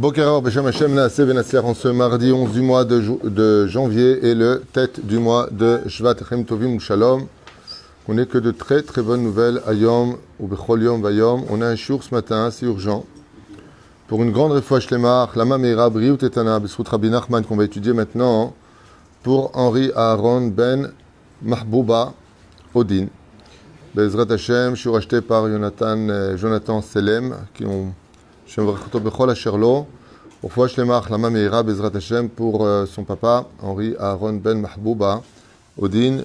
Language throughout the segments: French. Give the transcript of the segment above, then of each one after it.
Bokeror, Beshem Hashem, Naaseh Venatzliach, en ce mardi 11 du mois de janvier et le tête du mois de Shvat, Chem Tovim ou Shalom. On n'est que de très très bonnes nouvelles. Ayom ou Bechol Yom Vayom. On a un shiur ce matin, c'est urgent. Pour une grande refoua shlema, Chlama Meira, Briut Etana, Besrut Rabbi Nachman, qu'on va étudier maintenant, pour Henri Aaron Ben Mahbouba Odin. Bezrat Hashem, shiur acheté par Jonathan Selem, qui ont pour son papa, Henri Aaron Ben Mahbouba Odin,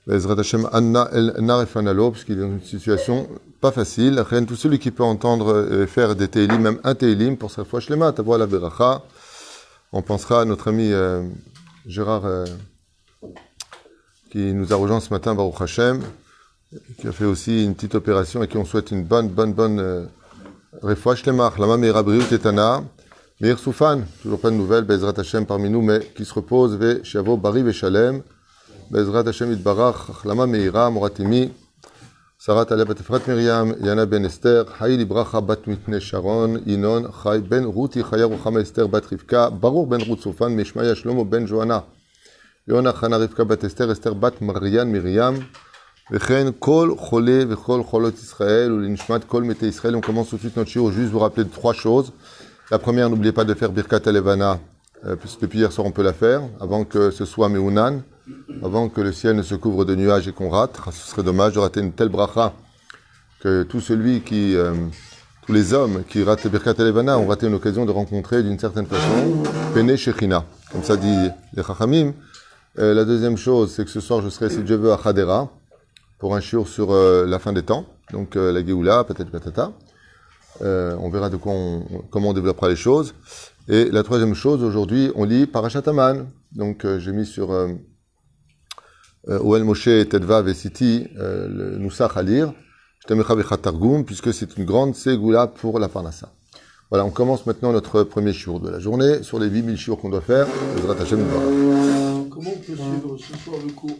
Bezrat Hashem Anna El Narefanalo, parce qu'il est dans une situation pas facile. Rien, tout celui qui peut entendre faire des télim, même un télim pour sa foi shlema, tavo la beracha. On pensera à notre ami Gérard qui nous a rejoint ce matin, Baruch Hashem, qui a fait aussi une petite opération et qui on souhaite une bonne Refoua Shlemach, Lama Meira Briut Etana, Meir Soufan, toujours pas de nouvelles, Bezrat Hashem parmi nous, mais qui se repose, Ve Shavo Bari Ve Shalem, Bezrat Hashem Itbarach, Lama Meira, Moratimi, Sarat Aleh Bat Efrat Miriam, Yana Ben Esther, Haïli Bracha Bat Mitne Sharon, Inon, Chai Ben Ruti, Chaya Ruchama Esther Bat Rivka, Baruch Ben Rut Soufan, Mishmaya Shlomo Ben Johanna, Yona Chana Rivka Bat Esther, Esther Bat Marian Miriam, Vechen kol cholé vechol cholot Israël ou l'inishmat kol mete Israël. On commence tout de suite notre shiur. Juste vous rappeler de trois choses. La première, n'oubliez pas de faire Birkat Alevana, puisque depuis hier soir on peut la faire, avant que ce soit Meunan, avant que le ciel ne se couvre de nuages et qu'on rate. Ce serait dommage de rater une telle bracha que tous les hommes qui ratent Birkat Alevana ont raté une occasion de rencontrer d'une certaine façon Pene Shechina. Comme ça dit les Chachamim. La deuxième chose, c'est que ce soir je serai, si Dieu veut, à Hadera, pour un shiur sur la fin des temps, donc la Géoula, peut-être patata. On verra comment on développera les choses. Et la troisième chose, aujourd'hui, on lit Parashat Aman. Donc j'ai mis sur Oel Moshe, Tedva, Vesiti, le Nusach à lire, puisque c'est une grande Ségoula pour la Parnassa. Voilà, on commence maintenant notre premier shiur de la journée, sur les 8000 shiurs qu'on doit faire. Comment on peut suivre ce soir le cours?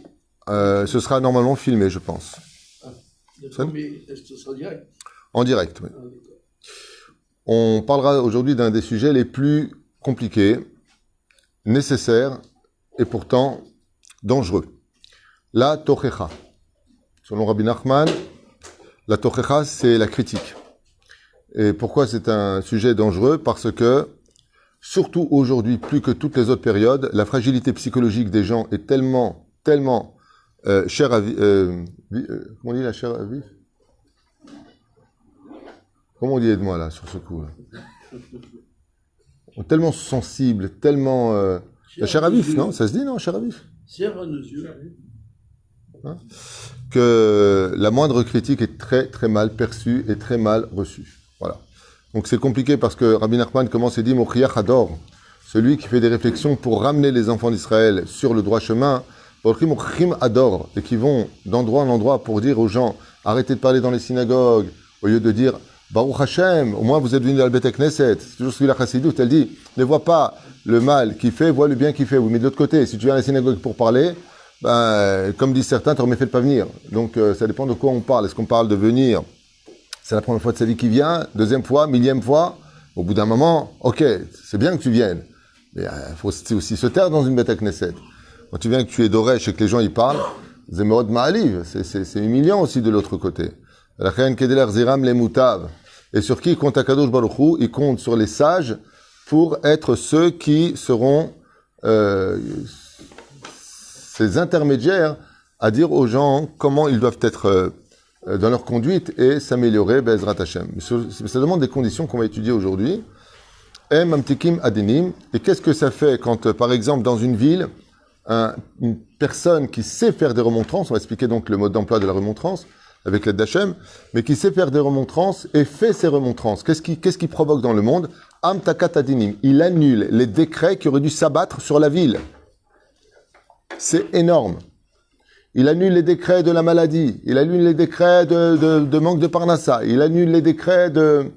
Ce sera normalement filmé, je pense. Mais est-ce que ce sera direct? En direct, oui. On parlera aujourd'hui d'un des sujets les plus compliqués, nécessaires et pourtant dangereux. La tochecha. Selon Rabbi Nachman, la tochecha, c'est la critique. Et pourquoi c'est un sujet dangereux? Parce que, surtout aujourd'hui, plus que toutes les autres périodes, la fragilité psychologique des gens est tellement cher à vivre. Comment on dit la chair à vivre? Comment on dit, aide-moi là, sur ce coup là. Tellement sensible, tellement. La chair à vif, non? Ça se dit, non, chair à vif? Chair à nos yeux. Hein? Que la moindre critique est très très mal perçue et très mal reçue. Voilà. Donc c'est compliqué parce que Rabbi Nachman commence et dit Mochiach Hador, celui qui fait des réflexions pour ramener les enfants d'Israël sur le droit chemin. Ador, et qui vont d'endroit en endroit pour dire aux gens arrêtez de parler dans les synagogues au lieu de dire Baruch Hashem, au moins vous êtes venus dans le Bet Knesset. C'est toujours celui la Chassidut, elle dit ne vois pas le mal qu'il fait, vois le bien qu'il fait. Oui, mais de l'autre côté, si tu viens à la synagogue pour parler, comme disent certains, tu n'aurais fait de pas venir. Donc ça dépend de quoi on parle. Est-ce qu'on parle de venir? C'est la première fois de sa vie qui vient, deuxième fois, millième fois. Au bout d'un moment, ok, c'est bien que tu viennes, mais il faut aussi se taire dans une Bet Knesset. Quand tu viens que tu es d'Oresh et que les gens y parlent, Zemorod Ma'aliv, c'est humiliant aussi de l'autre côté. Et sur qui compte Akadosh Baruch Hu? Il compte sur les sages pour être ceux qui seront ces intermédiaires à dire aux gens comment ils doivent être dans leur conduite et s'améliorer, Be'ezrat Hashem. Ça demande des conditions qu'on va étudier aujourd'hui. Amtikim Adenim. Et qu'est-ce que ça fait quand, par exemple, dans une ville, une personne qui sait faire des remontrances, on va expliquer donc le mode d'emploi de la remontrance avec l'aide d'Hachem, mais qui sait faire des remontrances et fait ces remontrances. Qu'est-ce qui provoque dans le monde? Amtakat Adinim. Il annule les décrets qui auraient dû s'abattre sur la ville. C'est énorme. Il annule les décrets de la maladie. Il annule les décrets de manque de parnassa. Il annule les décrets de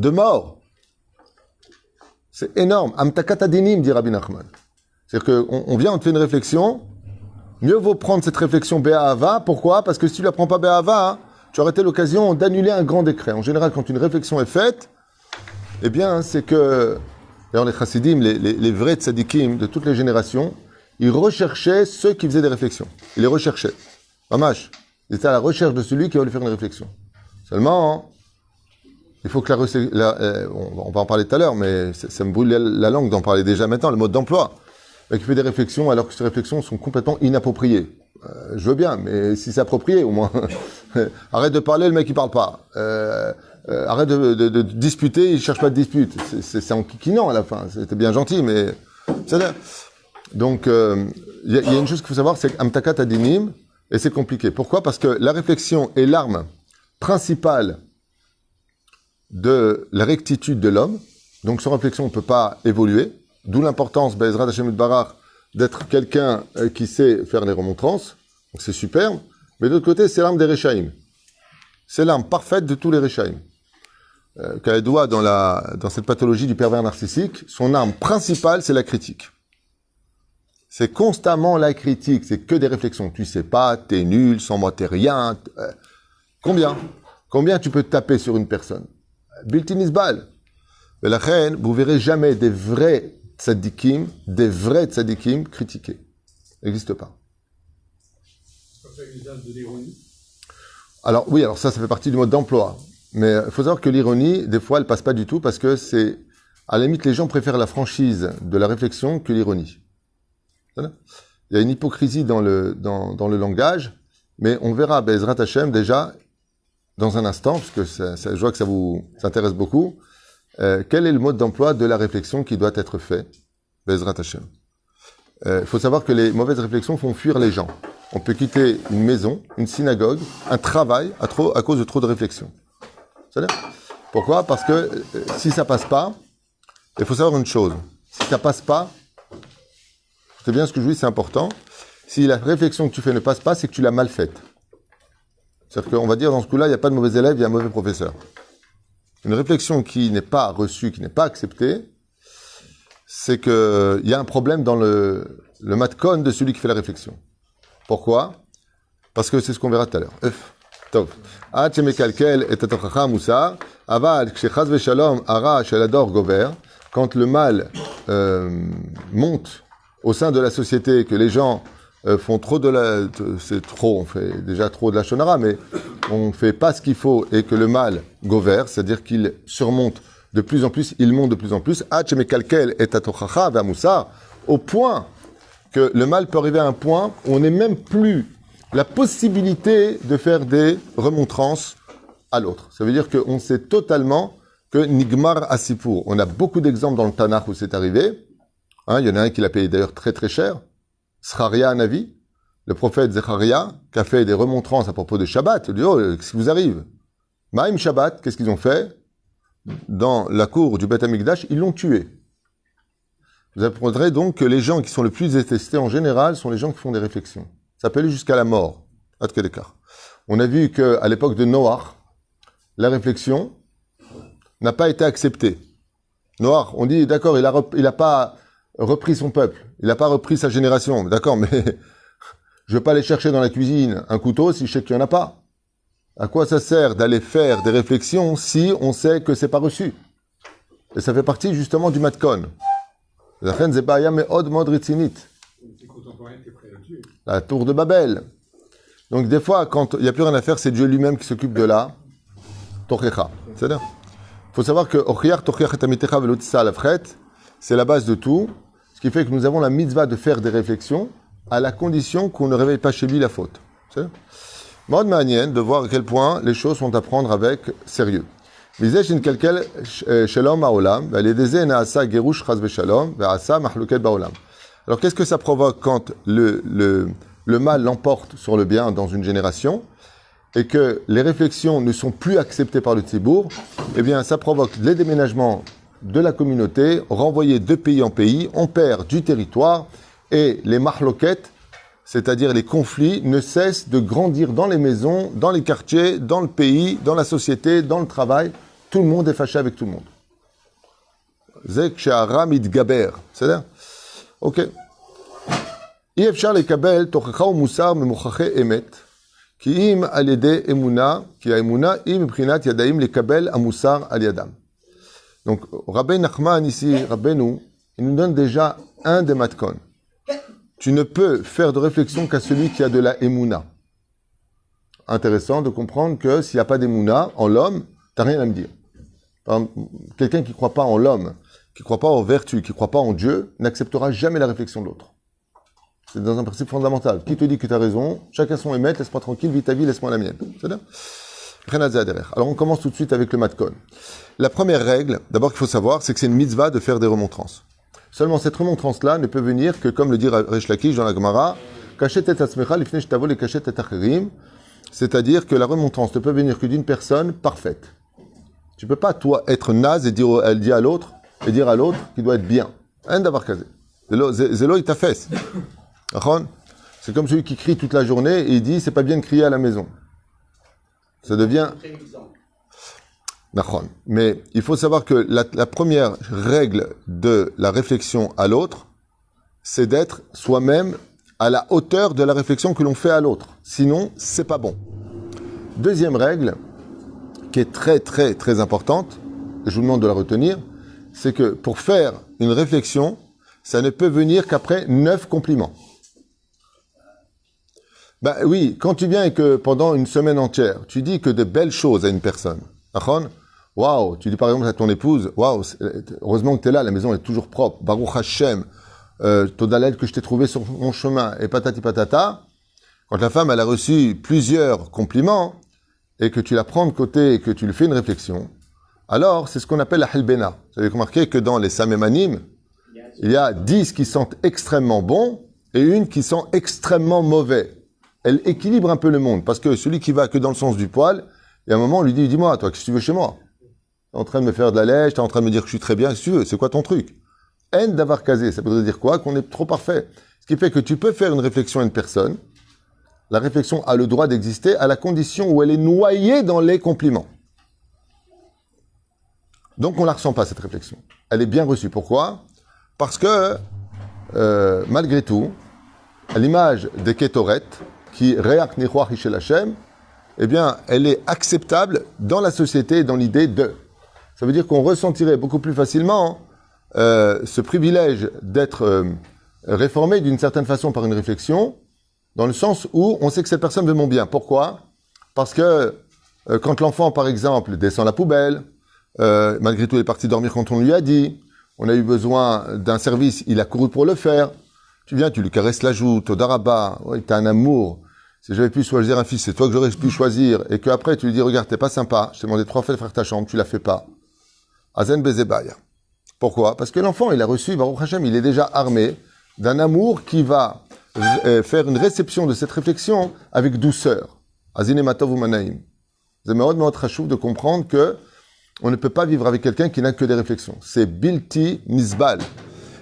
mort. C'est énorme. Amtakat Adinim, dit Rabbi Nachman. C'est-à-dire qu'on vient, on te fait une réflexion, mieux vaut prendre cette réflexion Bé'ahava. Pourquoi? Parce que si tu la prends pas Bé'ahava, tu aurais été l'occasion d'annuler un grand décret. En général, quand une réflexion est faite, Eh bien, c'est que, d'ailleurs, les chassidim, les vrais tzadikim de toutes les générations, ils recherchaient ceux qui faisaient des réflexions. Ils les recherchaient. Mamash. Ils étaient à la recherche de celui qui va lui faire une réflexion. Seulement, il faut que on va en parler tout à l'heure, mais ça me brûle la langue d'en parler déjà maintenant, le mode d'emploi. Qui fait des réflexions alors que ces réflexions sont complètement inappropriées. Je veux bien, mais si c'est approprié, au moins. Arrête de parler, le mec il parle pas. Arrête de disputer, il cherche pas de dispute. C'est en kikinant à la fin. C'était bien gentil, mais c'est là. Donc, il y a une chose qu'il faut savoir, c'est qu'Amtakat Adinim, et c'est compliqué. Pourquoi? Parce que la réflexion est l'arme principale de la rectitude de l'homme. Donc, sans réflexion, on ne peut pas évoluer. D'où l'importance, Be'ezrat Hashem Barach, d'être quelqu'un qui sait faire les remontrances. Donc, c'est superbe. Mais d'autre côté, c'est l'arme des Rechaïm. C'est l'arme parfaite de tous les Rechaïm. Qu'elle doit dans cette pathologie du pervers narcissique, son arme principale, c'est la critique. C'est constamment la critique, c'est que des réflexions. Tu sais pas, t'es nul, sans moi t'es rien. Combien tu peux te taper sur une personne? Biltin isbal. Mais la reine, vous verrez jamais des vrais tzadikim critiqués. Ça n'existe pas. Ça fait usage de l'ironie. Alors oui, alors ça fait partie du mode d'emploi. Mais il faut savoir que l'ironie, des fois, elle passe pas du tout parce que c'est, à la limite, les gens préfèrent la franchise de la réflexion que l'ironie. Il y a une hypocrisie dans le langage, mais on verra Be'ezrat Hashem déjà dans un instant, parce que je vois que ça vous intéresse beaucoup. Quel est le mode d'emploi de la réflexion qui doit être fait? Be'ezrat Hashem. Il faut savoir que les mauvaises réflexions font fuir les gens. On peut quitter une maison, une synagogue, un travail à cause de trop de réflexions. Pourquoi? Parce que si ça passe pas, il faut savoir une chose. Si ça passe pas, c'est bien ce que je dis, c'est important. Si la réflexion que tu fais ne passe pas, c'est que tu l'as mal faite. C'est-à-dire qu'on va dire, dans ce coup-là, il n'y a pas de mauvais élève, il y a un mauvais professeur. Une réflexion qui n'est pas reçue, qui n'est pas acceptée, c'est qu'il y a un problème dans le matcon de celui qui fait la réflexion. Pourquoi? Parce que c'est ce qu'on verra tout à l'heure. Tov. Ad shemekalkel et atochacha musa, aval kshechaz veshalom ara shelador gover, quand le mal monte au sein de la société, que les gens font trop c'est trop, on fait déjà trop de la shonara, mais on fait pas ce qu'il faut et que le mal gover, c'est-à-dire qu'il surmonte de plus en plus, il monte de plus en plus, au point que le mal peut arriver à un point où on n'est même plus la possibilité de faire des remontrances à l'autre. Ça veut dire qu'on sait totalement que Nigmar Asipur. On a beaucoup d'exemples dans le Tanakh où c'est arrivé. Il y en a un qui l'a payé d'ailleurs très très cher. Sraria Navi, le prophète Zecharia, qui a fait des remontrances à propos de Shabbat. Il dit, qu'est-ce qui vous arrive? Maïm Shabbat, qu'est-ce qu'ils ont fait? Dans la cour du Beth Amikdash, ils l'ont tué. Vous apprendrez donc que les gens qui sont le plus détestés en général sont les gens qui font des réflexions. Ça peut aller jusqu'à la mort. On a vu qu'à l'époque de Noach, la réflexion n'a pas été acceptée. Noach, on dit, d'accord, il a pas repris son peuple, il n'a pas repris sa génération, d'accord, mais je ne vais pas aller chercher dans la cuisine un couteau si je sais qu'il n'y en a pas. À quoi ça sert d'aller faire des réflexions si on sait que c'est pas reçu? Et ça fait partie justement du matkon. La tour de Babel. Donc des fois, quand il n'y a plus rien à faire, c'est Dieu lui-même qui s'occupe de la Tochecha. C'est-à-dire, il faut savoir que c'est la base de tout, ce qui fait que nous avons la mitzvah de faire des réflexions à la condition qu'on ne réveille pas chez lui la faute. C'est mode manienne de voir à quel point les choses sont à prendre avec sérieux. Alors qu'est-ce que ça provoque quand le mal l'emporte sur le bien dans une génération et que les réflexions ne sont plus acceptées par le Tzibour? Eh bien, ça provoque les déménagements de la communauté, renvoyés de pays en pays, on perd du territoire et les mahloket, c'est-à-dire les conflits, ne cessent de grandir dans les maisons, dans les quartiers, dans le pays, dans la société, dans le travail. Tout le monde est fâché avec tout le monde. Zek she'aram idgaber. C'est-à-dire, ok. אי אפשר לקבל תוכחה ומוסר ממוכחי אמת, כי אם על ידי אמונה, כי האמונה היא מבחינת ידעים לקבל המוסר על ידם. Donc, Rabbi Nachman ici, Rabbeinu, il nous donne déjà un des matkon. Tu ne peux faire de réflexion qu'à celui qui a de la émouna. Intéressant de comprendre que s'il n'y a pas d'émouna en l'homme, tu n'as rien à me dire. Par exemple, quelqu'un qui ne croit pas en l'homme, qui ne croit pas en vertu, qui ne croit pas en Dieu, n'acceptera jamais la réflexion de l'autre. C'est dans un principe fondamental. Qui te dit que tu as raison? Chacun son émet, laisse-moi tranquille, vis ta vie, laisse-moi la mienne. C'est bien? Alors on commence tout de suite avec le matkon. La première règle, d'abord qu'il faut savoir, c'est que c'est une mitzvah de faire des remontrances. Seulement cette remontrance-là ne peut venir que, comme le dit Resh Lakish dans la Gemara, c'est-à-dire que la remontrance ne peut venir que d'une personne parfaite. Tu ne peux pas, toi, être naze et dire à l'autre qu'il doit être bien. Un d'avoir casé. Zélo, il t'a fait. C'est comme celui qui crie toute la journée et il dit c'est pas bien de crier à la maison. Ça devient. Mais il faut savoir que la première règle de la réflexion à l'autre, c'est d'être soi-même à la hauteur de la réflexion que l'on fait à l'autre. Sinon, c'est pas bon. Deuxième règle, qui est très très très importante, et je vous demande de la retenir, c'est que pour faire une réflexion, ça ne peut venir qu'après 9 compliments. Ben oui, quand tu viens et que pendant une semaine entière, tu dis que de belles choses à une personne, waouh, tu dis par exemple à ton épouse, waouh, heureusement que tu es là, la maison est toujours propre, Baruch Hashem, Todalel que je t'ai trouvé sur mon chemin, et patati patata, quand la femme elle a reçu plusieurs compliments, et que tu la prends de côté et que tu lui fais une réflexion, alors c'est ce qu'on appelle la halbena. Vous avez remarqué que dans les samémanim, il y a 10 qui sentent extrêmement bon, et une qui sent extrêmement mauvais. Elle équilibre un peu le monde, parce que celui qui va que dans le sens du poil, et à un moment, on lui dit, dis-moi, toi, qu'est-ce que tu veux chez moi? T'es en train de me faire de la lèche, t'es en train de me dire que je suis très bien, si tu veux, c'est quoi ton truc? Haine d'avoir casé, ça voudrait dire quoi? Qu'on est trop parfait. Ce qui fait que tu peux faire une réflexion à une personne, la réflexion a le droit d'exister à la condition où elle est noyée dans les compliments. Donc on la ressent pas, cette réflexion. Elle est bien reçue. Pourquoi? Parce que, malgré tout, à l'image des Ketoret, qui réac nichoach ishel Hashem, eh bien, elle est acceptable dans la société et dans l'idée de. Ça veut dire qu'on ressentirait beaucoup plus facilement ce privilège d'être réformé d'une certaine façon par une réflexion, dans le sens où on sait que cette personne veut mon bien. Pourquoi? Parce que quand l'enfant, par exemple, descend la poubelle, malgré tout, il est parti dormir quand on lui a dit, on a eu besoin d'un service, il a couru pour le faire, tu viens, tu lui caresses la joue, Todaraba, ouais, t'as un amour. Si j'avais pu choisir un fils, c'est toi que j'aurais pu choisir, et qu'après tu lui dis, regarde, t'es pas sympa, je t'ai demandé 3 fois de faire ta chambre, tu la fais pas. Azen Bezebaya. Pourquoi? Parce que l'enfant, il a reçu, Baruch Hashem, il est déjà armé d'un amour qui va faire une réception de cette réflexion avec douceur. Azine Matov ou Manaim. C'est מאוד chachouv de comprendre que on ne peut pas vivre avec quelqu'un qui n'a que des réflexions. C'est bilti misbal.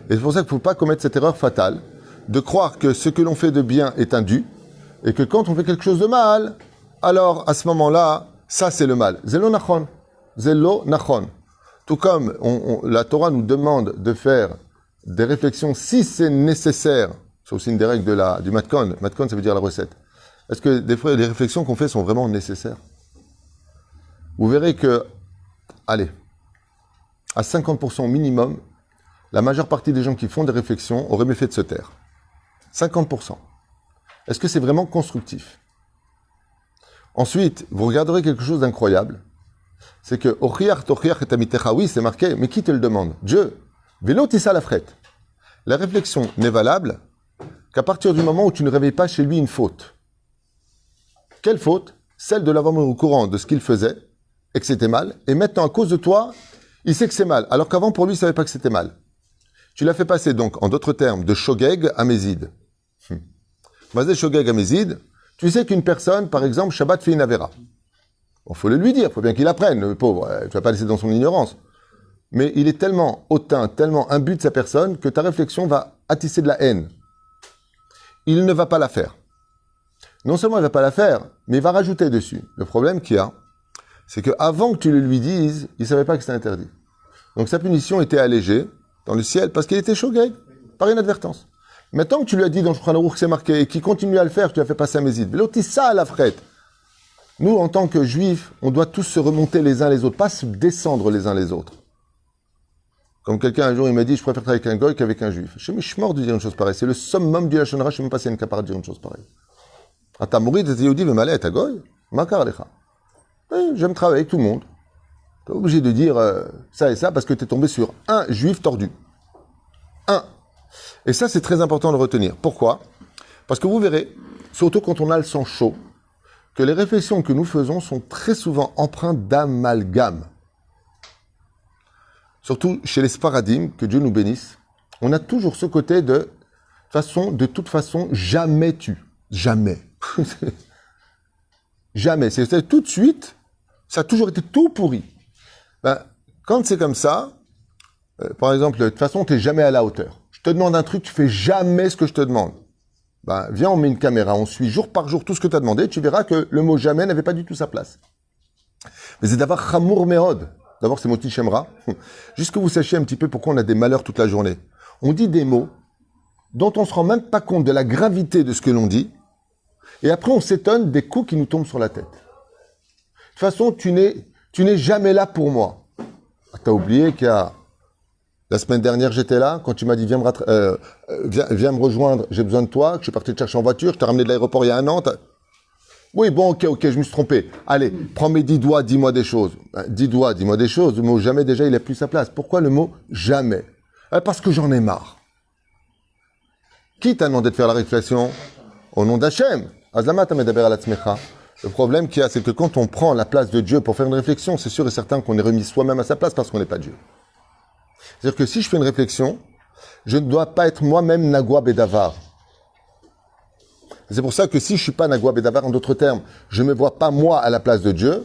Et c'est pour ça qu'il ne faut pas commettre cette erreur fatale de croire que ce que l'on fait de bien est un dû, et que quand on fait quelque chose de mal, alors à ce moment-là, ça c'est le mal. Zelo nachon. Zelo nachon. Tout comme la Torah nous demande de faire des réflexions si c'est nécessaire. C'est aussi une des règles du matkon. Matkon, ça veut dire la recette. Est-ce que des fois, les réflexions qu'on fait sont vraiment nécessaires? Vous verrez que, allez, à 50% minimum, la majeure partie des gens qui font des réflexions auraient mieux fait de se taire. 50%. Est-ce que c'est vraiment constructif? Ensuite, vous regarderez quelque chose d'incroyable. C'est que oui, c'est marqué, mais qui te le demande? Dieu. Vélo tissa la frette. La réflexion n'est valable qu'à partir du moment où tu ne réveilles pas chez lui une faute. Quelle faute? Celle de l'avoir mis au courant de ce qu'il faisait, et que c'était mal, et maintenant, à cause de toi, il sait que c'est mal, alors qu'avant, pour lui, il ne savait pas que c'était mal. Tu l'as fait passer, donc, en d'autres termes, de Shogeg à Mézid. Mazé Shogeg à Mézid, tu sais qu'une personne, par exemple, Shabbat fait une Avera. Bon, faut le lui dire, faut bien qu'il apprenne, le pauvre, tu vas pas laisser dans son ignorance. Mais il est tellement hautain, tellement imbu de sa personne, que ta réflexion va attisser de la haine. Il ne va pas la faire. Non seulement il ne va pas la faire, mais il va rajouter dessus. Le problème qu'il y a, c'est qu'avant que tu le lui dises, il ne savait pas que c'était interdit. Donc sa punition était allégée dans le ciel parce qu'il était choqué par inadvertance. Maintenant que tu lui as dit dans le Shulchan Aruch que c'est marqué et qu'il continue à le faire, tu l'as fait passer à Mézid. L'otissa à la frette. Nous, en tant que juifs, on doit tous se remonter les uns les autres, pas se descendre les uns les autres. Comme quelqu'un un jour, il m'a dit, je préfère travailler avec un goy qu'avec un juif. Je me suis mort de dire une chose pareille. C'est le summum du lachon hara, je ne sais même pas s'il y a une capara de dire une chose pareille. Ata mourid et yehudi ve'maleh et goy, makar lecha. J'aime travailler avec tout le monde. T'es pas obligé de dire ça et ça parce que t'es tombé sur un juif tordu. Un. Et ça, c'est très important de retenir. Pourquoi ? Parce que vous verrez, surtout quand on a le sang chaud, que les réflexions que nous faisons sont très souvent empreintes d'amalgame. Surtout chez les sparadim, que Dieu nous bénisse, on a toujours ce côté de toute façon, jamais tu. Jamais. Jamais. C'est tout de suite, ça a toujours été tout pourri. Ben, quand c'est comme ça, par exemple, de toute façon, tu n'es jamais à la hauteur. Je te demande un truc, tu fais jamais ce que je te demande. Ben, viens, on met une caméra, on suit jour par jour tout ce que tu as demandé, tu verras que le mot jamais n'avait pas du tout sa place. Mais c'est d'abord chamour mehod. D'abord, c'est moti shemra. Juste que vous sachiez un petit peu pourquoi on a des malheurs toute la journée. On dit des mots dont on ne se rend même pas compte de la gravité de ce que l'on dit. Et après, on s'étonne des coups qui nous tombent sur la tête. De toute façon, tu n'es jamais là pour moi. Ah, t'as oublié qu'il y a... La semaine dernière, j'étais là, quand tu m'as dit, viens me rejoindre, j'ai besoin de toi, que je suis parti te chercher en voiture, je t'ai ramené de l'aéroport il y a un an. Oui, bon, ok, je me suis trompé. Allez, prends mes 10 doigts, dis-moi des choses. 10 doigts, dis-moi des choses. Le mot jamais, déjà, il n'a plus sa place. Pourquoi le mot jamais ? Parce que j'en ai marre. Qui t'a demandé de faire la réflexion ? Au nom d'Hachem. Azlama ta medaber ala tzmecha. Le problème qu'il y a, c'est que quand on prend la place de Dieu pour faire une réflexion, c'est sûr et certain qu'on est remis soi-même à sa place parce qu'on n'est pas Dieu. C'est-à-dire que si je fais une réflexion, je ne dois pas être moi-même Nagua Bedavar. C'est pour ça que si je ne suis pas Nagua Bedavar, en d'autres termes, je ne me vois pas moi à la place de Dieu,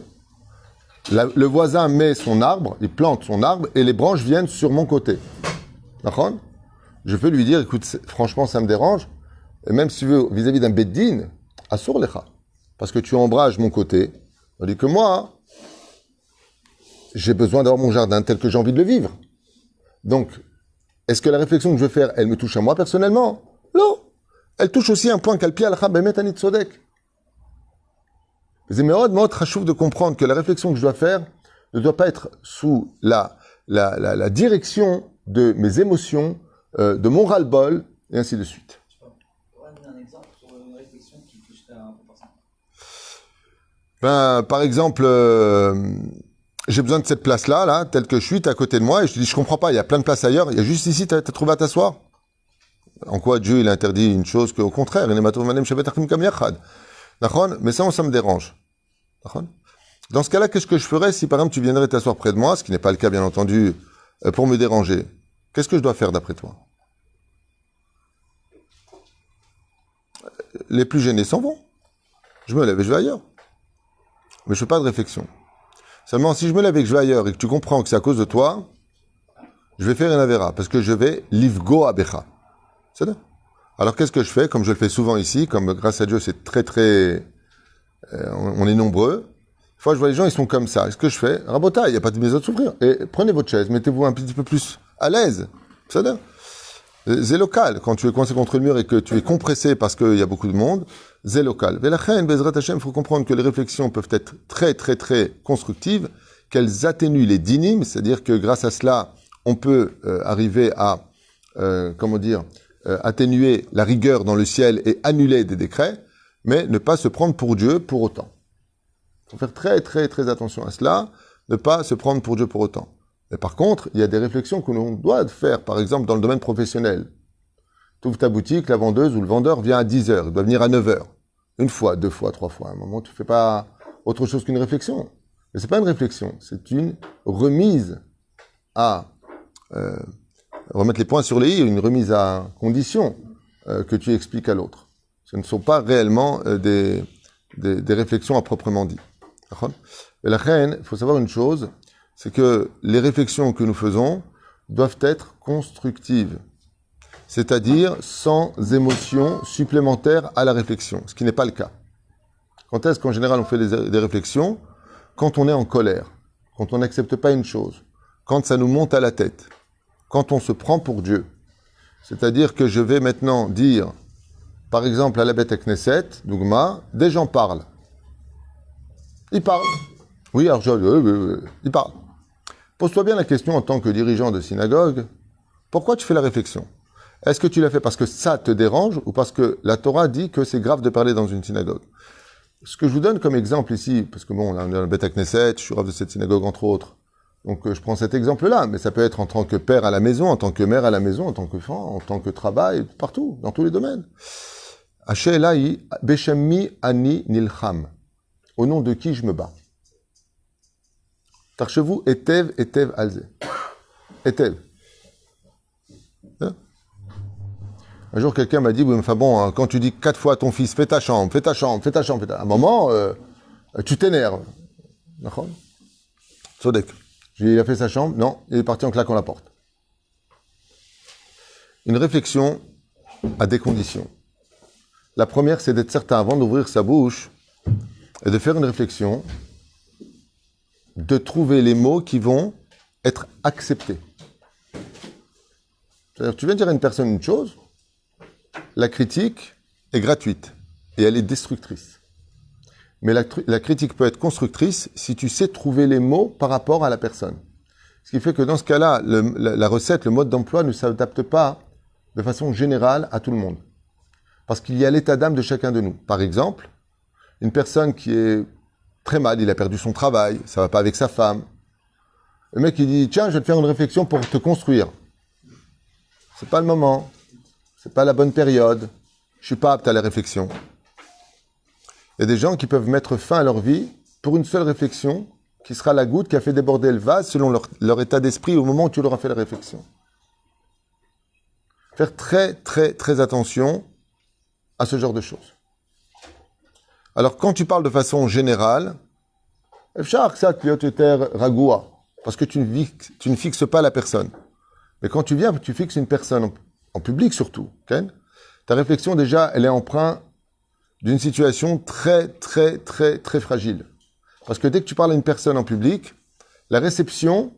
le voisin met son arbre, il plante son arbre et les branches viennent sur mon côté. D'accord ? Je peux lui dire, écoute, franchement, ça me dérange. Et même si tu veux, vis-à-vis d'un beddin, assur lecha. Parce que tu ombrages mon côté. Tandis que moi, j'ai besoin d'avoir mon jardin tel que j'ai envie de le vivre. Donc, est-ce que la réflexion que je vais faire, elle me touche à moi personnellement ? Non. Elle touche aussi un point qu'alpi al-kha bemet anit sodek. C'est מאוד chachouf de comprendre que la réflexion que je dois faire ne doit pas être sous la direction de mes émotions, de mon ras-le-bol, et ainsi de suite. Tu pourrais donner un exemple sur une réflexion qui toucherait un peu par ça ? Ben, par exemple, j'ai besoin de cette place-là, là, telle que je suis, t'es à côté de moi, et je te dis, je comprends pas, il y a plein de places ailleurs, il y a juste ici, t'as trouvé à t'asseoir. En quoi Dieu, il interdit une chose qu'au contraire, mais ça me dérange. Dans ce cas-là, qu'est-ce que je ferais si, par exemple, tu viendrais t'asseoir près de moi, ce qui n'est pas le cas, bien entendu, pour me déranger? Qu'est-ce que je dois faire d'après toi? Les plus gênés s'en vont. Je me lève et je vais ailleurs. Mais je fais pas de réflexion. Seulement, si je me lève et que je vais ailleurs et que tu comprends que c'est à cause de toi, je vais faire une avéra, parce que je vais livgo abecha. C'est ça. Alors, qu'est-ce que je fais? Comme je le fais souvent ici, comme grâce à Dieu, c'est très, on est nombreux. Des fois, je vois les gens, ils sont comme ça. Qu'est-ce que je fais? Rabota, il n'y a pas de maison de souffrir. Et prenez votre chaise, mettez-vous un petit peu plus à l'aise. C'est ça. C'est local. Quand tu es coincé contre le mur et que tu es compressé parce qu'il y a beaucoup de monde, c'est local. Mais la reine, Bezrat Hashem, il faut comprendre que les réflexions peuvent être très, très, très constructives, qu'elles atténuent les dynimes, c'est-à-dire que grâce à cela, on peut arriver à, atténuer la rigueur dans le ciel et annuler des décrets, mais ne pas se prendre pour Dieu pour autant. Il faut faire très, très, très attention à cela, ne pas se prendre pour Dieu pour autant. Mais par contre, il y a des réflexions que l'on doit faire, par exemple, dans le domaine professionnel. Tu ouvres ta boutique, la vendeuse ou le vendeur vient à 10h, il doit venir à 9h. Une fois, 2 fois, 3 fois. À un moment, tu ne fais pas autre chose qu'une réflexion. Mais ce n'est pas une réflexion, c'est une remise à... remettre les points sur les i, une remise à condition que tu expliques à l'autre. Ce ne sont pas réellement des réflexions à proprement dit. Et la reine, il faut savoir une chose, c'est que les réflexions que nous faisons doivent être constructives, c'est-à-dire sans émotion supplémentaire à la réflexion, ce qui n'est pas le cas. Quand est-ce qu'en général on fait des réflexions? Quand on est en colère, quand on n'accepte pas une chose, quand ça nous monte à la tête, quand on se prend pour Dieu. C'est-à-dire que je vais maintenant dire, par exemple à la Beth Knesset, Dougma, des gens parlent. Ils parlent. Oui, alors ils parlent. Pose-toi bien la question en tant que dirigeant de synagogue, pourquoi tu fais la réflexion? Est-ce que tu l'as fait parce que ça te dérange ou parce que la Torah dit que c'est grave de parler dans une synagogue? Ce que je vous donne comme exemple ici, parce que bon, là, on est dans le Beth Knesset, je suis rav de cette synagogue entre autres, donc je prends cet exemple-là, mais ça peut être en tant que père à la maison, en tant que mère à la maison, en tant que enfant, en tant que travail, partout, dans tous les domaines. Hashelaï, Beshemmi Ani Nilcham. Au nom de qui je me bats? Tarchevou, Etev, Etev Alze. Etev. Hein? Un jour, quelqu'un m'a dit, oui, enfin bon, hein, quand tu dis 4 fois à ton fils, fais ta chambre, fais ta chambre, fais ta chambre, à un moment, tu t'énerves. D'accord? Sodek. J'ai dit, il a fait sa chambre? Non, il est parti en claquant la porte. Une réflexion a des conditions. La première, c'est d'être certain, avant d'ouvrir sa bouche, et de faire une réflexion, de trouver les mots qui vont être acceptés. C'est-à-dire, tu viens dire à une personne une chose, la critique est gratuite et elle est destructrice. Mais la critique peut être constructrice si tu sais trouver les mots par rapport à la personne. Ce qui fait que dans ce cas-là, la recette, le mode d'emploi ne s'adapte pas de façon générale à tout le monde. Parce qu'il y a l'état d'âme de chacun de nous. Par exemple, une personne qui est très mal, il a perdu son travail, ça va pas avec sa femme. Le mec, il dit, tiens, je vais te faire une réflexion pour te construire. C'est pas le moment. C'est pas la bonne période. Je suis pas apte à la réflexion. Il y a des gens qui peuvent mettre fin à leur vie pour une seule réflexion, qui sera la goutte qui a fait déborder le vase selon leur état d'esprit au moment où tu leur as fait la réflexion. Faire très, très, très attention à ce genre de choses. Alors, quand tu parles de façon générale, parce que tu ne fixes pas la personne. Mais quand tu viens, tu fixes une personne, en public surtout, okay? Ta réflexion déjà, elle est empreinte d'une situation très, très, très, très fragile. Parce que dès que tu parles à une personne en public, la réception,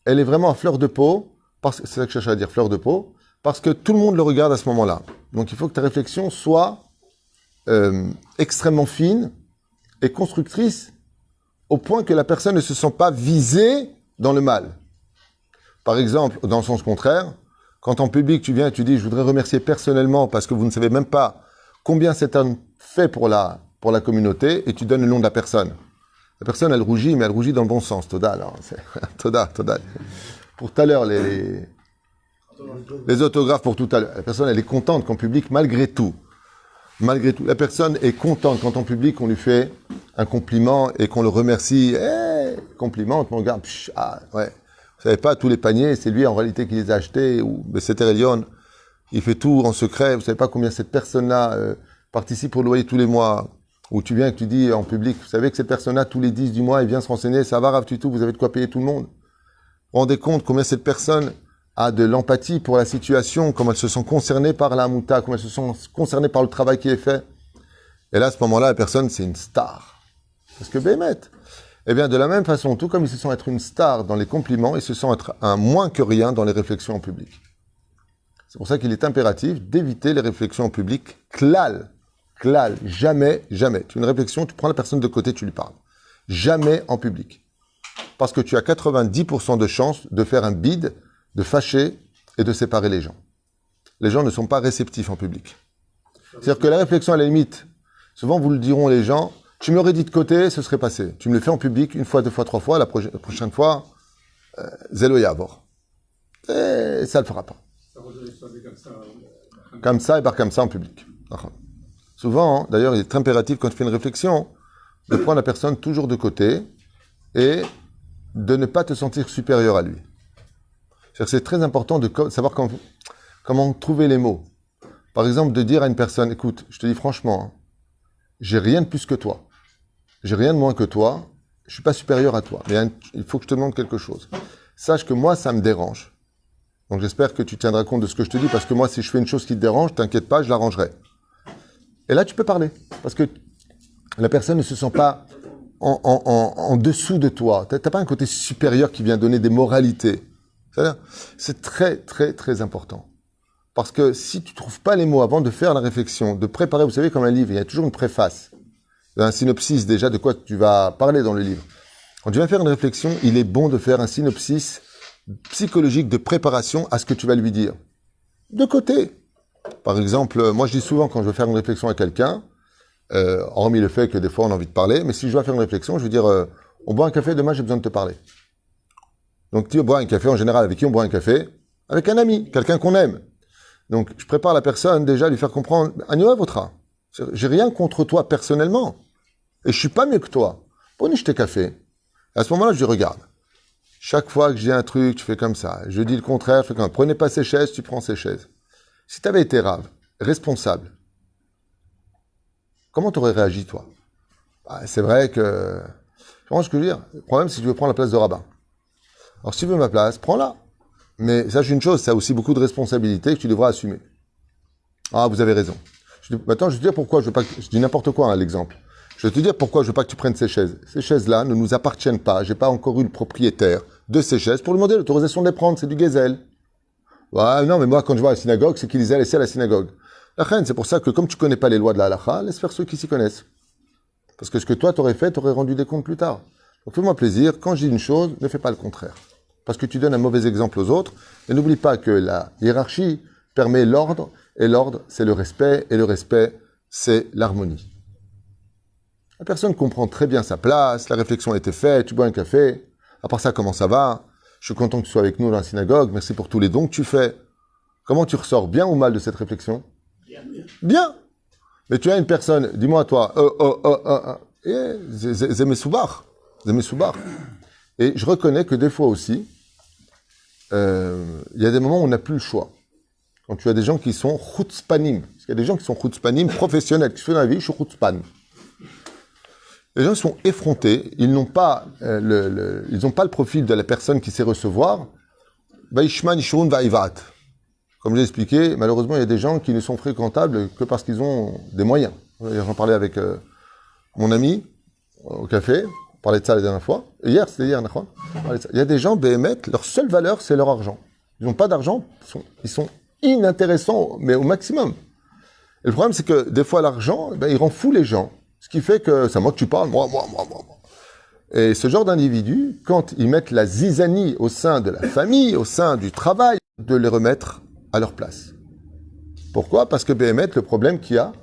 elle est vraiment à fleur de peau, c'est ça que je cherche à dire, fleur de peau, parce que tout le monde le regarde à ce moment-là. Donc il faut que ta réflexion soit extrêmement fine et constructrice, au point que la personne ne se sent pas visée dans le mal. Par exemple, dans le sens contraire, quand en public tu viens et tu dis « je voudrais remercier personnellement parce que vous ne savez même pas combien cet homme fait pour la communauté » et tu donnes le nom de la personne. La personne, elle rougit, mais elle rougit dans le bon sens. Toda, alors. Toda. Pour tout à l'heure, les autographes pour tout à l'heure. La personne, elle est contente qu'en public, malgré tout, la personne est contente quand en public, on lui fait un compliment et qu'on le remercie. Complimente, mon gars. Ouais. Vous savez pas, tous les paniers, c'est lui en réalité qui les a achetés, ou c'était Elion, il fait tout en secret, vous savez pas combien cette personne-là participe au loyer tous les mois, ou tu viens et tu dis en public, vous savez que cette personne-là, tous les 10 du mois, elle vient se renseigner, ça va, Rav Tutu, vous avez de quoi payer tout le monde. Vous vous rendez compte combien cette personne a de l'empathie pour la situation, comment elles se sont concernées par la mouta, comment elles se sont concernées par le travail qui est fait. Et là, à ce moment-là, la personne, c'est une star. Parce que Bémet, eh bien, de la même façon, tout comme ils se sentent être une star dans les compliments, ils se sentent être un moins que rien dans les réflexions en public. C'est pour ça qu'il est impératif d'éviter les réflexions en public. Klal, jamais. Tu as une réflexion, tu prends la personne de côté, tu lui parles. Jamais en public. Parce que tu as 90% de chances de faire un bide, de fâcher et de séparer les gens. Les gens ne sont pas réceptifs en public. C'est-à-dire que la réflexion, à la limite, souvent vous le diront les gens, tu m'aurais dit de côté, ce serait passé. Tu me le fais en public, 1 fois, 2 fois, 3 fois, la prochaine fois, Zelo Yavor. Et ça ne le fera pas. Comme ça et par comme ça en public. Souvent, d'ailleurs, il est impératif quand tu fais une réflexion, de prendre la personne toujours de côté et de ne pas te sentir supérieur à lui. C'est très important de savoir comment trouver les mots. Par exemple, de dire à une personne, écoute, je te dis franchement, j'ai rien de plus que toi. J'ai rien de moins que toi. Je suis pas supérieur à toi. Mais il faut que je te demande quelque chose. Sache que moi, ça me dérange. Donc j'espère que tu tiendras compte de ce que je te dis, parce que moi, si je fais une chose qui te dérange, t'inquiète pas, je l'arrangerai. Et là, tu peux parler. Parce que la personne ne se sent pas en dessous de toi. T'as pas un côté supérieur qui vient donner des moralités. C'est très, très, très important. Parce que si tu trouves pas les mots avant de faire la réflexion, de préparer, vous savez, comme un livre, il y a toujours une préface, un synopsis déjà de quoi tu vas parler dans le livre. Quand tu viens faire une réflexion, il est bon de faire un synopsis psychologique de préparation à ce que tu vas lui dire. De côté. Par exemple, moi je dis souvent quand je veux faire une réflexion à quelqu'un, hormis le fait que des fois on a envie de parler, mais si je dois faire une réflexion, je veux dire, on boit un café, demain j'ai besoin de te parler. Donc tu bois un café, en général, avec qui on boit un café? Avec un ami, quelqu'un qu'on aime. Donc je prépare la personne déjà à lui faire comprendre, Agnoa Votra, j'ai rien contre toi personnellement, et je suis pas mieux que toi. Prenez tes cafés. À ce moment-là, je lui regarde. Chaque fois que je dis un truc, tu fais comme ça. Je dis le contraire, je fais comme ça. Prenez pas ces chaises, tu prends ces chaises. Si tu avais été rave, responsable, comment tu aurais réagi, toi? C'est vrai que... Tu comprends ce que je veux dire? Le problème, c'est que tu veux prendre la place de rabbin. Alors, si tu veux ma place, prends-la. Mais sache une chose, ça a aussi beaucoup de responsabilités que tu devras assumer. Ah, vous avez raison. Maintenant, je vais te dire pourquoi je veux pas... Je dis n'importe quoi, hein, l'exemple. Je vais te dire pourquoi je veux pas que tu prennes ces chaises. Ces chaises-là ne nous appartiennent pas. J'ai pas encore eu le propriétaire de ces chaises pour lui demander l'autorisation de les prendre. C'est du gazelle. Ouais, non, mais moi, quand je vais à la synagogue, c'est qu'ils les a laissés à la synagogue. La reine, c'est pour ça que comme tu connais pas les lois de la halakha, laisse faire ceux qui s'y connaissent. Parce que ce que toi t'aurais fait, t'aurais rendu des comptes plus tard. Donc fais-moi plaisir, quand je dis une chose, ne fais pas le contraire. Parce que tu donnes un mauvais exemple aux autres, et n'oublie pas que la hiérarchie permet l'ordre, et l'ordre, c'est le respect, et le respect, c'est l'harmonie. La personne comprend très bien sa place, la réflexion a été faite, tu bois un café, à part ça, comment ça va? Je suis content que tu sois avec nous dans la synagogue, merci pour tous les dons que tu fais. Comment tu ressors, bien ou mal de cette réflexion? Bien. Mais tu as une personne, dis-moi toi, c'est mes soubar. Et je reconnais que des fois aussi, il y a des moments où on n'a plus le choix. Quand tu as des gens qui sont chutzpanim, parce qu'il y a des gens qui sont chutzpanim professionnels, qui font dans la vie, je suis chutzpan. Les gens sont effrontés, ils n'ont pas le profil de la personne qui sait recevoir. Vaishman Ishurun Vaivat. Comme j'ai expliqué, malheureusement, il y a des gens qui ne sont fréquentables que parce qu'ils ont des moyens. J'en parlais avec mon ami au café, on parlait de ça la dernière fois. Hier, c'était hier, il y a des gens, BMT, leur seule valeur, c'est leur argent. Ils n'ont pas d'argent, ils sont inintéressants, mais au maximum. Et le problème, c'est que des fois, l'argent, il rend fou les gens. Ce qui fait que c'est à moi que tu parles, moi. Et ce genre d'individus, quand ils mettent la zizanie au sein de la famille, au sein du travail, de les remettre à leur place. Pourquoi? Parce que BMT, le problème qu'il y a,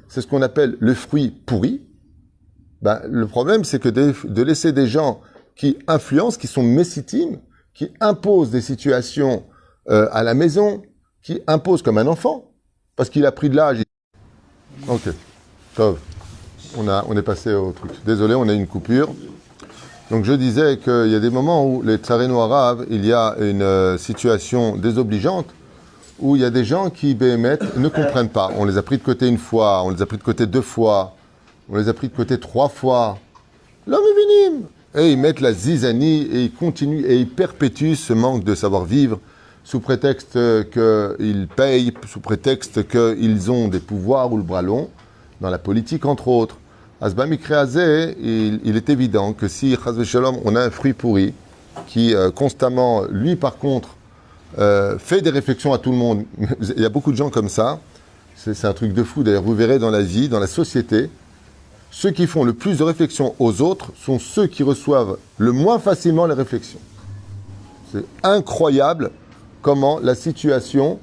c'est ce qu'on appelle le fruit pourri. Le problème, c'est que de laisser des gens qui influencent, qui sont messitimes, qui imposent des situations à la maison, qui imposent comme un enfant, parce qu'il a pris de l'âge. Ok, top. On est passé au truc. Désolé, on a une coupure. Donc je disais qu'il y a des moments où les tsareno arabes, il y a une situation désobligeante où il y a des gens qui, BMT, ne comprennent pas. On les a pris de côté une fois, on les a pris de côté 2 fois, on les a pris de côté 3 fois. L'homme est minim. Et ils mettent la zizanie et ils continuent et ils perpétuent ce manque de savoir-vivre sous prétexte qu'ils payent, sous prétexte qu'ils ont des pouvoirs ou le bras long, dans la politique entre autres. Asba Mikreazé, il est évident que si, Chaz v'Shalom, on a un fruit pourri, qui constamment, lui par contre, fait des réflexions à tout le monde, il y a beaucoup de gens comme ça, c'est un truc de fou d'ailleurs, vous verrez dans la vie, dans la société, ceux qui font le plus de réflexions aux autres sont ceux qui reçoivent le moins facilement les réflexions. C'est incroyable comment la situation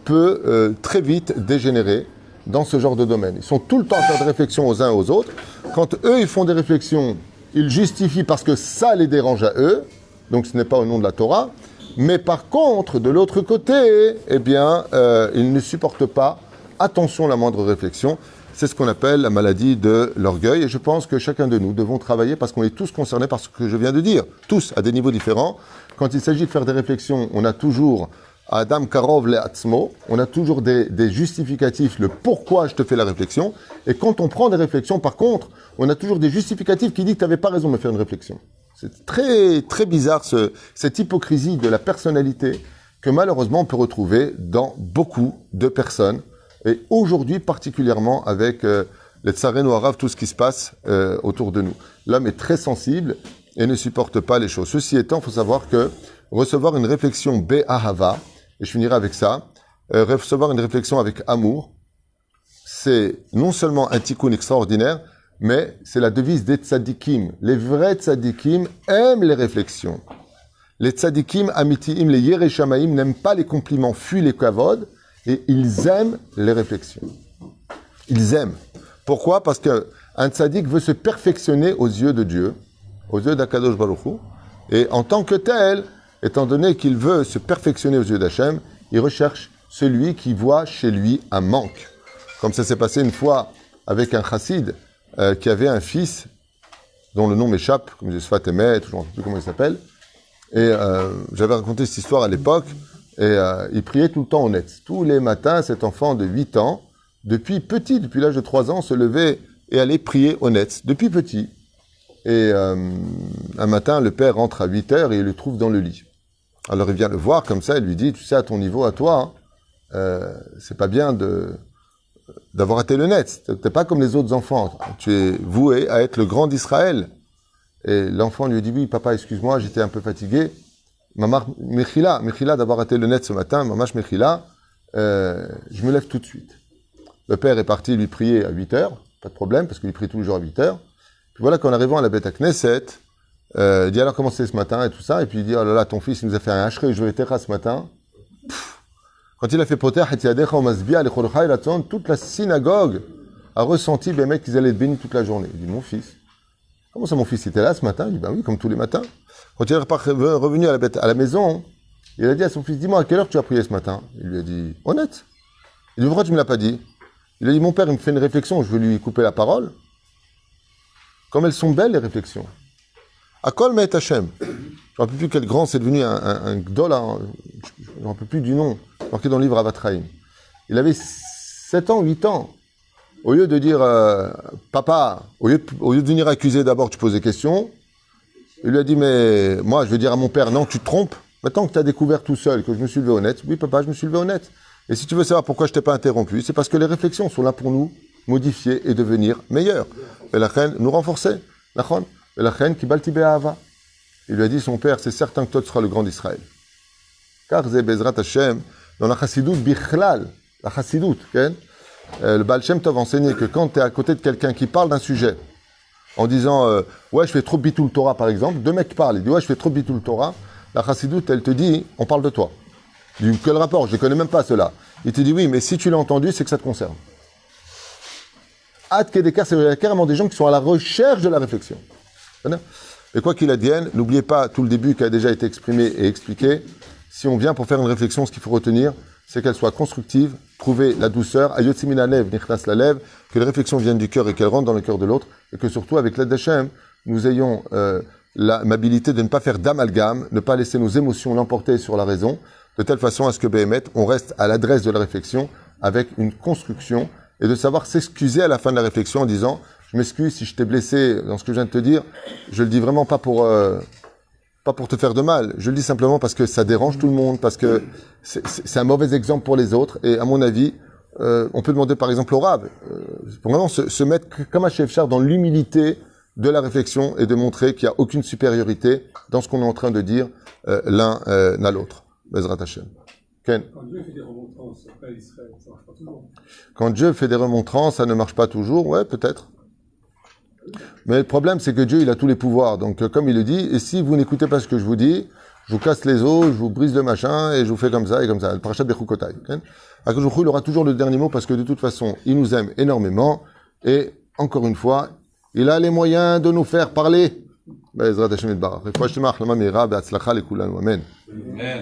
peut très vite dégénérer dans ce genre de domaine. Ils sont tout le temps à faire des réflexions aux uns et aux autres. Quand eux, ils font des réflexions, ils justifient parce que ça les dérange à eux, donc ce n'est pas au nom de la Torah, mais par contre, de l'autre côté, ils ne supportent pas, attention, la moindre réflexion. C'est ce qu'on appelle la maladie de l'orgueil, et je pense que chacun de nous devons travailler parce qu'on est tous concernés par ce que je viens de dire, tous à des niveaux différents. Quand il s'agit de faire des réflexions, on a toujours Adam Karov le Atzmo, on a toujours des justificatifs, le pourquoi je te fais la réflexion. Et quand on prend des réflexions, par contre, on a toujours des justificatifs qui disent que tu n'avais pas raison de me faire une réflexion. C'est très, très bizarre cette hypocrisie de la personnalité que malheureusement on peut retrouver dans beaucoup de personnes. Et aujourd'hui particulièrement avec les tsareno arabes, tout ce qui se passe autour de nous. L'homme est très sensible et ne supporte pas les choses. Ceci étant, il faut savoir que recevoir une réflexion be'ahava, et je finirai avec ça, recevoir une réflexion avec amour, c'est non seulement un tikkun extraordinaire, Mais c'est la devise des tzadikim. Les vrais tzadikim aiment les réflexions. Les tzadikim, amitiim, les yereshamaim n'aiment pas les compliments, fuient les kavod, et ils aiment les réflexions. Ils aiment. Pourquoi? Parce qu'un tzadik veut se perfectionner aux yeux de Dieu, aux yeux d'Akadosh Baruch Hu, et en tant que tel, étant donné qu'il veut se perfectionner aux yeux d'Hachem, il recherche celui qui voit chez lui un manque. Comme ça s'est passé une fois avec un chassid qui avait un fils dont le nom m'échappe, comme Yosfat Emet, je ne sais plus comment il s'appelle. Et j'avais raconté cette histoire à l'époque, et il priait tout le temps au net. Tous les matins, cet enfant de 8 ans, depuis l'âge de 3 ans, se levait et allait prier au net, depuis petit. Et un matin, le père rentre à 8 heures et il le trouve dans le lit. Alors il vient le voir comme ça, il lui dit, tu sais, à ton niveau, à toi, c'est pas bien d'avoir raté le net. T'es pas comme les autres enfants. Tu es voué à être le grand d'Israël. Et l'enfant lui dit, oui, papa, excuse-moi, j'étais un peu fatigué. Maman, Mechila d'avoir raté le net ce matin, maman, Mechila, je me lève tout de suite. Le père est parti lui prier à 8 heures, pas de problème, parce qu'il prie tous les jours à 8 heures. Puis voilà, qu'en arrivant à la Beth Knesset, il dit, alors comment c'est ce matin, et tout ça, et puis il dit, oh là là, ton fils, il nous a fait un hachré, je vais terra ce matin. Quand il a fait poter, toute la synagogue a ressenti, ben mec, qu'ils allaient être bénis toute la journée. Il dit, mon fils. Comment ça, mon fils était là ce matin? Il dit, ben oui, comme tous les matins. Quand il est revenu à la maison, il a dit à son fils, dis-moi, à quelle heure tu as prié ce matin? Il lui a dit, honnête. Il dit, pourquoi tu me l'as pas dit? Il a dit, mon père, il me fait une réflexion, je veux lui couper la parole. Comme elles sont belles, les réflexions. Akol Me'et Hashem. Je ne me rappelle plus quel grand, c'est devenu un gdol, je ne me rappelle plus du nom, marqué dans le livre Avatraïm. Il avait 7 ans, 8 ans. Au lieu de dire, papa, au lieu de venir accuser d'abord, tu poses des questions, il lui a dit, mais moi, je vais dire à mon père, non, tu te trompes. Maintenant que tu as découvert tout seul que je me suis levé honnête, oui, papa, je me suis levé honnête. Et si tu veux savoir pourquoi je t'ai pas interrompu, c'est parce que les réflexions sont là pour nous modifier et devenir meilleurs. Et la reine nous renforcer. La reine, et la reine qui balti be'ahava. Il lui a dit, son père, c'est certain que toi tu seras le grand d'Israël. Car c'est Bezrat Hashem, dans la chassidoute bichlal, la chassidoute, le Baal Shem Tov enseignait que quand tu es à côté de quelqu'un qui parle d'un sujet, en disant, ouais, je fais trop bitul Torah, par exemple, deux mecs parlent, ils disent, ouais, je fais trop bitul Torah, la chassidoute, elle te dit, on parle de toi. Il dit, quel rapport? Je ne connais même pas cela. Il te dit, oui, mais si tu l'as entendu, c'est que ça te concerne. Ad Kedekar, c'est carrément des gens qui sont à la recherche de la réflexion. Et quoi qu'il advienne, n'oubliez pas tout le début qui a déjà été exprimé et expliqué. Si on vient pour faire une réflexion, ce qu'il faut retenir, c'est qu'elle soit constructive, trouver la douceur, ayotsimina lev, nichnas la lev, que les réflexions viennent du cœur et qu'elles rentrent dans le cœur de l'autre, et que surtout, avec l'aide d'Hachem, nous ayons l'habilité de ne pas faire d'amalgame, ne pas laisser nos émotions l'emporter sur la raison, de telle façon à ce que Béhémet, on reste à l'adresse de la réflexion avec une construction et de savoir s'excuser à la fin de la réflexion en disant « Je m'excuse si je t'ai blessé dans ce que je viens de te dire, je le dis vraiment pas pour te faire de mal, je le dis simplement parce que ça dérange tout le monde, parce que c'est un mauvais exemple pour les autres et à mon avis, on peut demander par exemple au Rav, pour vraiment se mettre comme un chef-char dans l'humilité de la réflexion et de montrer qu'il n'y a aucune supériorité dans ce qu'on est en train de dire l'un à l'autre. Bezrat Hashem. Ken. Quand Dieu fait des remontrances après Israël, ça ne marche pas toujours. Quand Dieu fait des remontrances, ça ne marche pas toujours, ouais, peut-être. Mais le problème, c'est que Dieu, il a tous les pouvoirs. Donc, comme il le dit, et si vous n'écoutez pas ce que je vous dis, je vous casse les os, je vous brise le machin, et je vous fais comme ça, et comme ça. Le parachat Bechukotai. Akadosh Baruch Hu, il aura toujours le dernier mot, parce que de toute façon, il nous aime énormément, et encore une fois, il a les moyens de nous faire parler. Bezrat Hashem Yitbarach. Refouach Shemach, Lama Meira, Be'atzlacha Lekulanu. Amen.